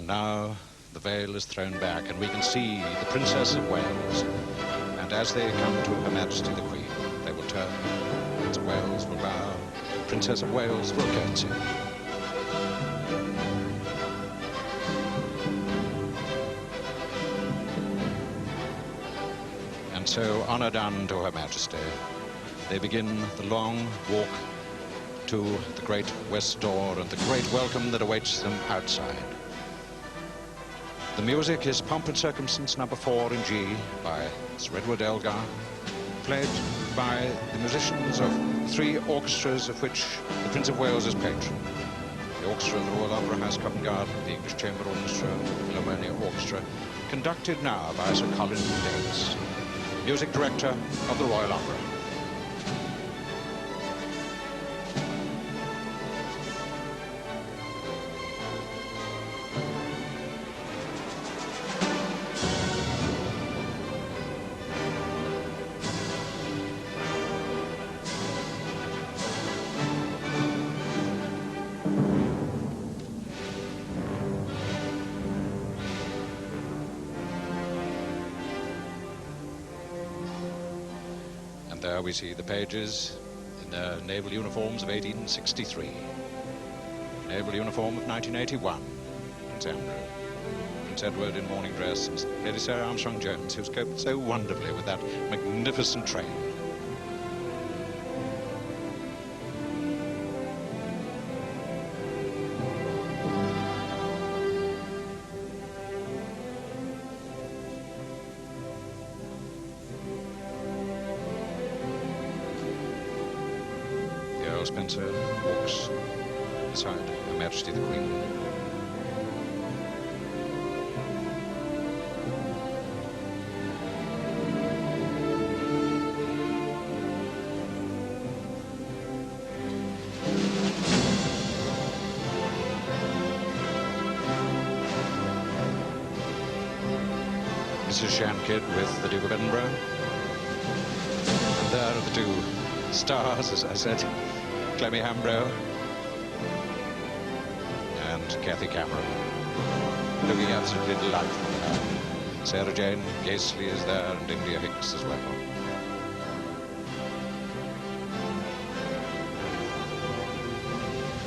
And now the veil is thrown back and we can see the Princess of Wales. And as they come to Her Majesty the Queen, they will turn, Prince of Wales will bow, Princess of Wales will curtsy. And so, honour done to Her Majesty, they begin the long walk to the great west door and the great welcome that awaits them outside. The music is Pomp and Circumstance No. 4 in G by Sir Edward Elgar, played by the musicians of 3 orchestras of which the Prince of Wales is patron. The Orchestra of the Royal Opera House, Covent Garden, the English Chamber Orchestra, the Philharmonia Orchestra, conducted now by Sir Colin Davis, music director of the Royal Opera. There we see the pages in their naval uniforms of 1863. Naval uniform of 1981. Prince Andrew. Prince Edward in morning dress, and Lady Sarah Armstrong-Jones, who's coped so wonderfully with that magnificent train. Spencer walks beside Her Majesty the Queen. Mrs. Shankidd with the Duke of Edinburgh. And there are the 2 stars, as I said. Clemmy Hambro and Kathy Cameron, looking absolutely delightful now. Sarah Jane Gaisley is there and India Hicks as well.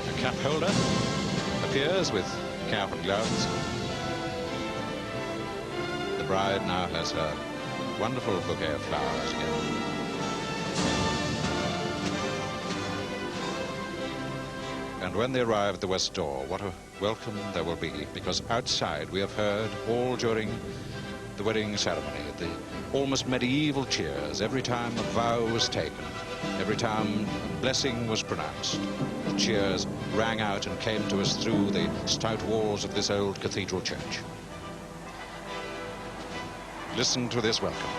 A cap holder appears with cap and gloves. The bride now has her wonderful bouquet of flowers again. And when they arrive at the west door, what a welcome there will be, because outside we have heard all during the wedding ceremony the almost medieval cheers every time a vow was taken, every time a blessing was pronounced. The cheers rang out and came to us through the stout walls of this old cathedral church. Listen to this welcome.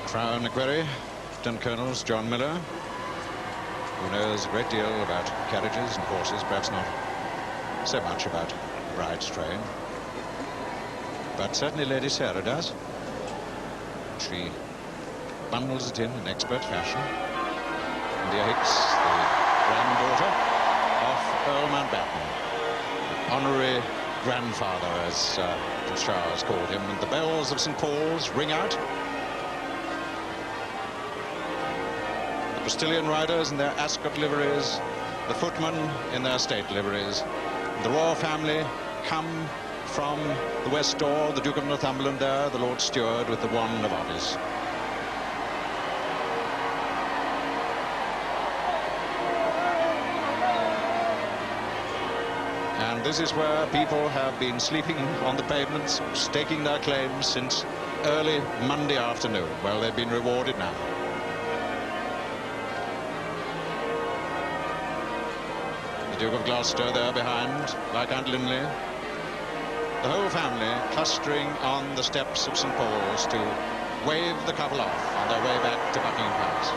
Crown Equerry, Lieutenant Colonels John Miller, who knows a great deal about carriages and horses, perhaps not so much about the bride's train, but certainly Lady Sarah does. She bundles it in expert fashion. India Hicks, the granddaughter of Earl Mountbatten, honorary grandfather, as Prince Charles called him, and the bells of St. Paul's ring out. The postilion riders in their Ascot liveries, the footmen in their state liveries. The royal family come from the west door, the Duke of Northumberland there, the Lord Steward with the wand of office. And this is where people have been sleeping on the pavements, staking their claims since early Monday afternoon. Well, they've been rewarded now. The Duke of Gloucester there behind, Viscount Linley. The whole family clustering on the steps of St. Paul's to wave the couple off on their way back to Buckingham Palace.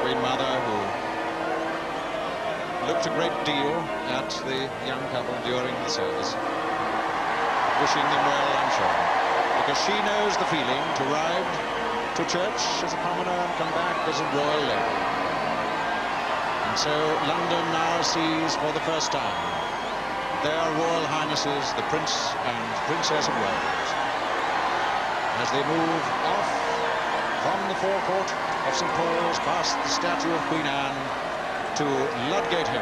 Queen Mother, who looked a great deal at the young couple during the service, wishing them well, I'm sure, because she knows the feeling to ride to church as a commoner and come back as a royal lady. And so London now sees for the first time their Royal Highnesses, the Prince and Princess of Wales, as they move off from the forecourt of St. Paul's past the statue of Queen Anne to Ludgate Hill.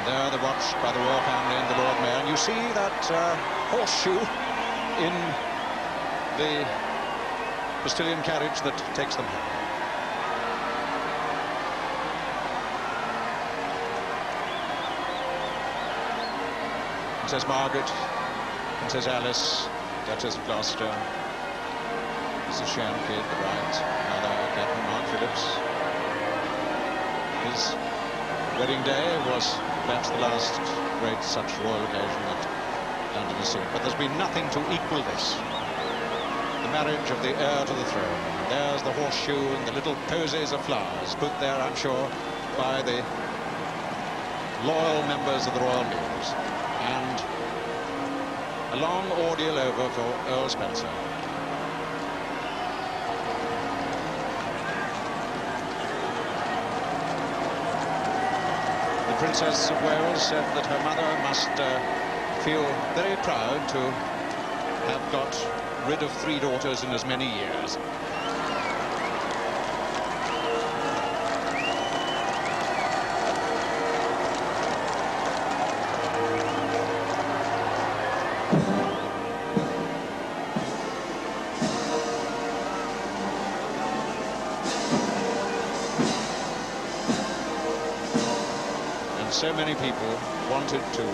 There they're watched by the royal family and the Lord Mayor, and you see that horseshoe in the postilion carriage that takes them home. Princess Margaret, Princess Alice, Duchess of Gloucester, Mrs. Shamkid, the bride's mother, Captain Mark Phillips. His wedding day was perhaps the last great such royal occasion that London has seen. But there's been nothing to equal this. The marriage of the heir to the throne. There's the horseshoe and the little posies of flowers put there, I'm sure, by the loyal members of the Royal Mews. And a long ordeal over for Earl Spencer. The Princess of Wales said that her mother must feel very proud to have got rid of 3 daughters in as many years. So many people wanted to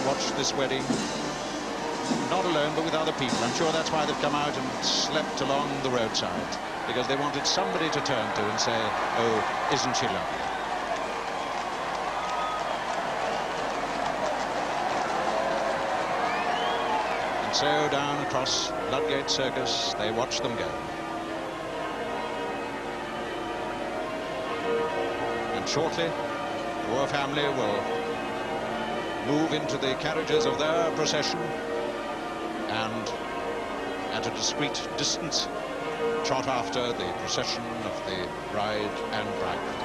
watch this wedding, not alone but with other people. I'm sure that's why they've come out and slept along the roadside, because they wanted somebody to turn to and say, oh, isn't she lovely? And so down across Ludgate Circus they watched them go. And shortly the royal family will move into the carriages of their procession and, at a discreet distance, trot after the procession of the bride and bridegroom.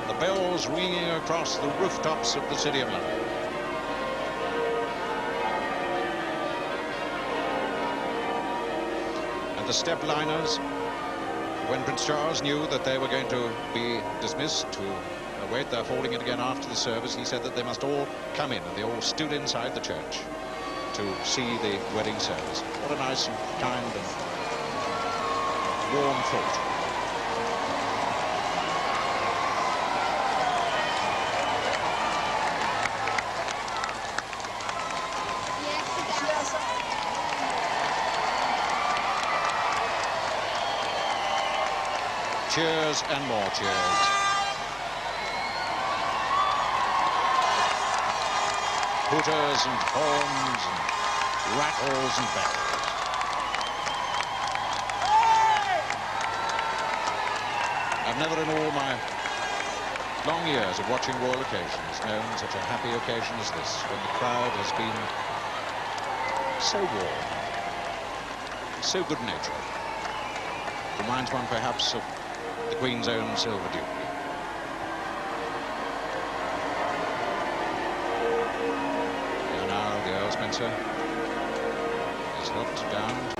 The bells ringing across the rooftops of the City of London. And the step-liners, when Prince Charles knew that they were going to be dismissed to await their falling in again after the service, he said that they must all come in, and they all stood inside the church to see the wedding service. What a nice and kind and warm thought. Cheers and more cheers. Hooters and horns and rattles and bells. I've never in all my long years of watching royal occasions known such a happy occasion as this, when the crowd has been so warm, so good-natured. Reminds one perhaps of the Queen's own silver jubilee. Here now the Earl Spencer is helped down